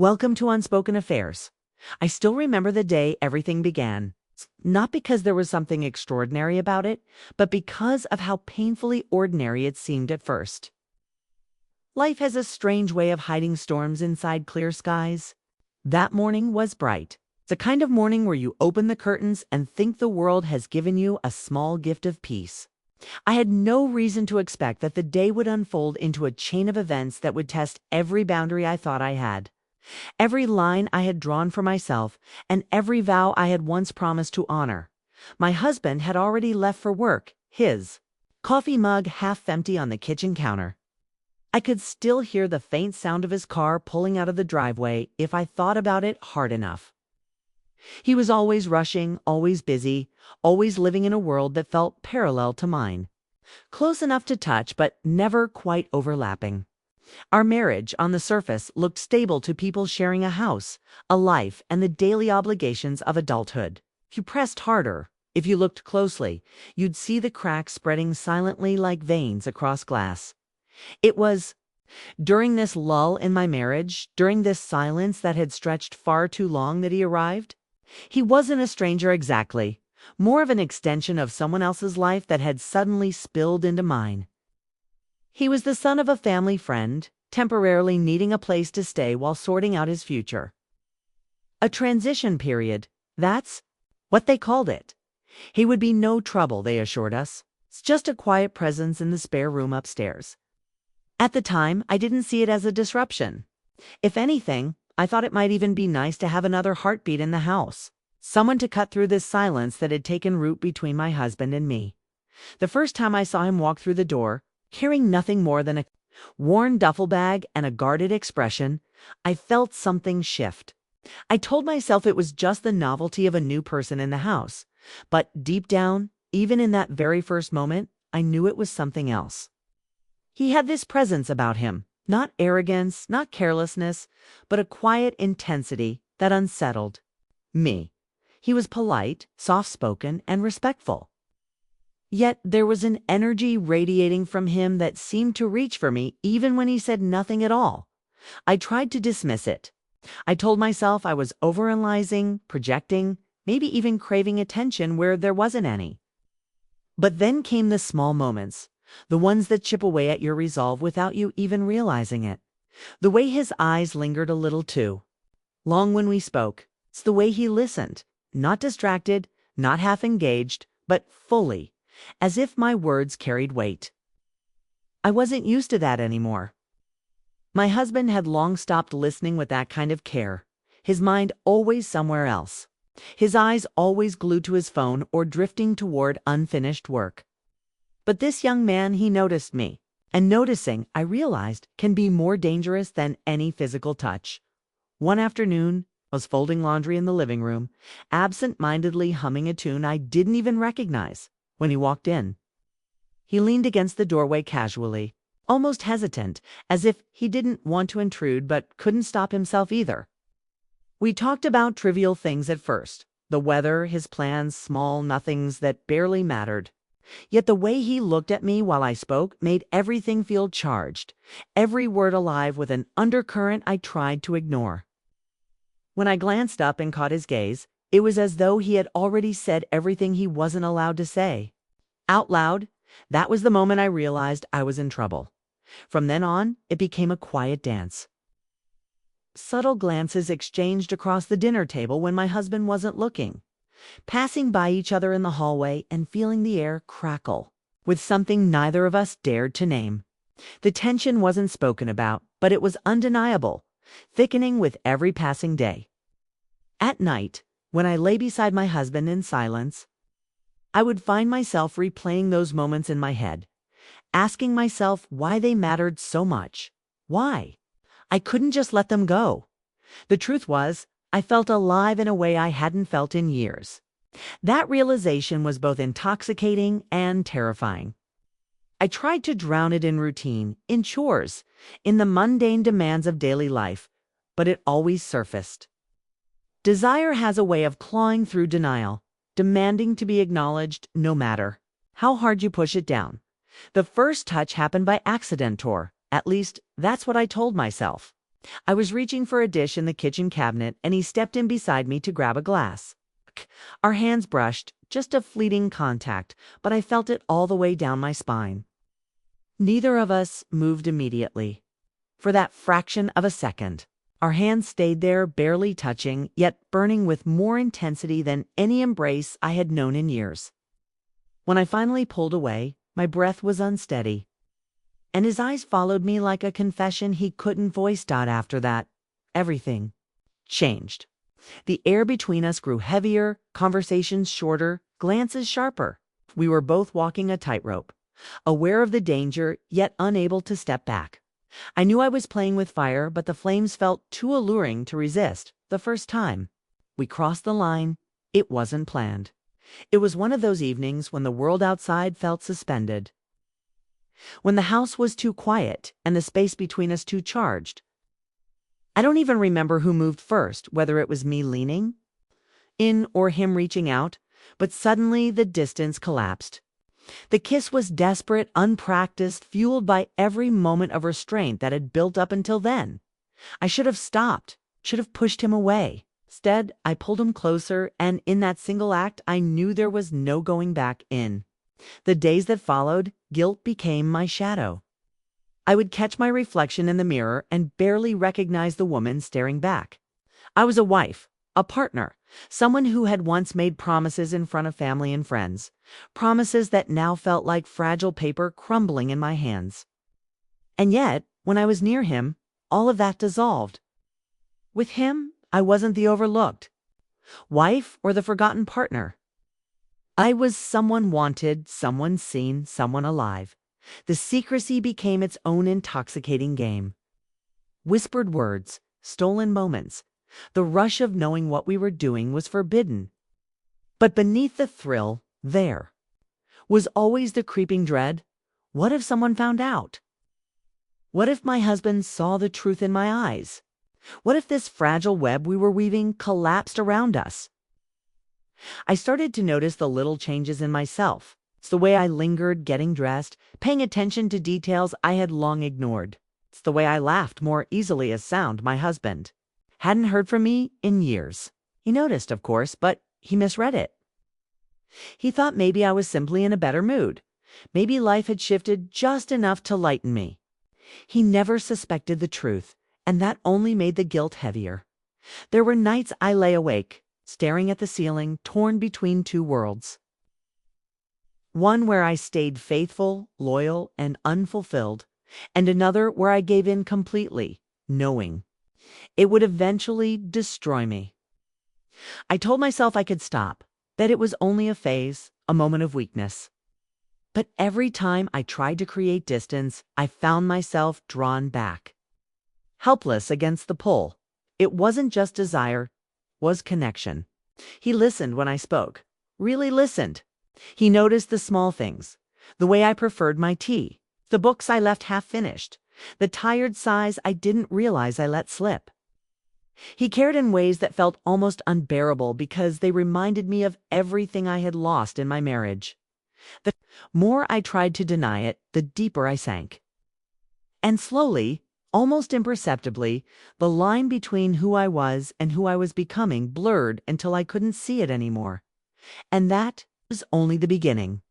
Welcome to Unspoken Affairs. I still remember the day everything began. Not because there was something extraordinary about it, but because of how painfully ordinary it seemed at first. Life has a strange way of hiding storms inside clear skies. That morning was bright. The kind of morning where you open the curtains and think the world has given you a small gift of peace. I had no reason to expect that the day would unfold into a chain of events that would test every boundary I thought I had. Every line I had drawn for myself, and every vow I had once promised to honor. My husband had already left for work, his coffee mug half empty on the kitchen counter. I could still hear the faint sound of his car pulling out of the driveway if I thought about it hard enough. He was always rushing, always busy, always living in a world that felt parallel to mine. Close enough to touch, but never quite overlapping. Our marriage, on the surface, looked stable to people sharing a house, a life, and the daily obligations of adulthood. If you pressed harder, if you looked closely, you'd see the cracks spreading silently like veins across glass. It was during this lull in my marriage, during this silence that had stretched far too long, that he arrived. He wasn't a stranger exactly, more of an extension of someone else's life that had suddenly spilled into mine. He was the son of a family friend, temporarily needing a place to stay while sorting out his future. A transition period, that's what they called it. He would be no trouble, they assured us. It's just a quiet presence in the spare room upstairs. At the time, I didn't see it as a disruption. If anything, I thought it might even be nice to have another heartbeat in the house. Someone to cut through this silence that had taken root between my husband and me. The first time I saw him walk through the door, carrying nothing more than a worn duffel bag and a guarded expression, I felt something shift. I told myself it was just the novelty of a new person in the house. But deep down, even in that very first moment, I knew it was something else. He had this presence about him, not arrogance, not carelessness, but a quiet intensity that unsettled me. He was polite, soft-spoken, and respectful. Yet there was an energy radiating from him that seemed to reach for me even when he said nothing at all. I tried to dismiss it. I told myself I was overanalyzing, projecting, maybe even craving attention where there wasn't any. But then came the small moments, the ones that chip away at your resolve without you even realizing it. The way his eyes lingered a little too long when we spoke. It's the way he listened, not distracted, not half engaged, but fully, as if my words carried weight. I wasn't used to that anymore. My husband had long stopped listening with that kind of care, his mind always somewhere else, his eyes always glued to his phone or drifting toward unfinished work. But this young man, he noticed me, and noticing, I realized, can be more dangerous than any physical touch. One afternoon, I was folding laundry in the living room, absent-mindedly humming a tune I didn't even recognize, when he walked in. He leaned against the doorway casually, almost hesitant, as if he didn't want to intrude but couldn't stop himself either. We talked about trivial things at first, the weather, his plans, small nothings that barely mattered. Yet the way he looked at me while I spoke made everything feel charged, every word alive with an undercurrent I tried to ignore. When I glanced up and caught his gaze, it was as though he had already said everything he wasn't allowed to say. Out loud, that was the moment I realized I was in trouble. From then on, it became a quiet dance. Subtle glances exchanged across the dinner table when my husband wasn't looking, passing by each other in the hallway and feeling the air crackle with something neither of us dared to name. The tension wasn't spoken about, but it was undeniable, thickening with every passing day. At night, when I lay beside my husband in silence, I would find myself replaying those moments in my head, asking myself why they mattered so much. Why? I couldn't just let them go. The truth was, I felt alive in a way I hadn't felt in years. That realization was both intoxicating and terrifying. I tried to drown it in routine, in chores, in the mundane demands of daily life, but it always surfaced. Desire has a way of clawing through denial, demanding to be acknowledged no matter how hard you push it down. The first touch happened by accident, or at least that's what I told myself. I was reaching for a dish in the kitchen cabinet, and he stepped in beside me to grab a glass. Our hands brushed, just a fleeting contact, but I felt it all the way down my spine. Neither of us moved immediately. For that fraction of a second, our hands stayed there, barely touching, yet burning with more intensity than any embrace I had known in years. When I finally pulled away, my breath was unsteady, and his eyes followed me like a confession he couldn't voice. After that, everything changed. The air between us grew heavier, conversations shorter, glances sharper. We were both walking a tightrope, aware of the danger, yet unable to step back. I knew I was playing with fire, but the flames felt too alluring to resist the first time. We crossed the line. It wasn't planned. It was one of those evenings when the world outside felt suspended. When the house was too quiet and the space between us too charged. I don't even remember who moved first, whether it was me leaning in or him reaching out, but suddenly the distance collapsed. The kiss was desperate, unpracticed, fueled by every moment of restraint that had built up until then. I should have stopped, should have pushed him away. Instead, I pulled him closer, and in that single act, I knew there was no going back in. The days that followed, guilt became my shadow. I would catch my reflection in the mirror and barely recognize the woman staring back. I was a wife, a partner, someone who had once made promises in front of family and friends, promises that now felt like fragile paper crumbling in my hands. And yet, when I was near him, all of that dissolved. With him, I wasn't the overlooked wife or the forgotten partner. I was someone wanted, someone seen, someone alive. The secrecy became its own intoxicating game. Whispered words, stolen moments. The rush of knowing what we were doing was forbidden. But beneath the thrill, there was always the creeping dread. What if someone found out? What if my husband saw the truth in my eyes? What if this fragile web we were weaving collapsed around us? I started to notice the little changes in myself. It's the way I lingered, getting dressed, paying attention to details I had long ignored. It's the way I laughed more easily as sound. My husband hadn't heard from me in years. He noticed, of course, but he misread it. He thought maybe I was simply in a better mood. Maybe life had shifted just enough to lighten me. He never suspected the truth, and that only made the guilt heavier. There were nights I lay awake, staring at the ceiling, torn between two worlds. One where I stayed faithful, loyal, and unfulfilled, and another where I gave in completely, knowing it would eventually destroy me. I told myself I could stop, that it was only a phase, a moment of weakness. But every time I tried to create distance, I found myself drawn back, helpless against the pull. It wasn't just desire, it was connection. He listened when I spoke, really listened. He noticed the small things, the way I preferred my tea, the books I left half finished, the tired sighs I didn't realize I let slip. He cared in ways that felt almost unbearable because they reminded me of everything I had lost in my marriage. The more I tried to deny it, the deeper I sank. And slowly, almost imperceptibly, the line between who I was and who I was becoming blurred until I couldn't see it anymore. And that was only the beginning.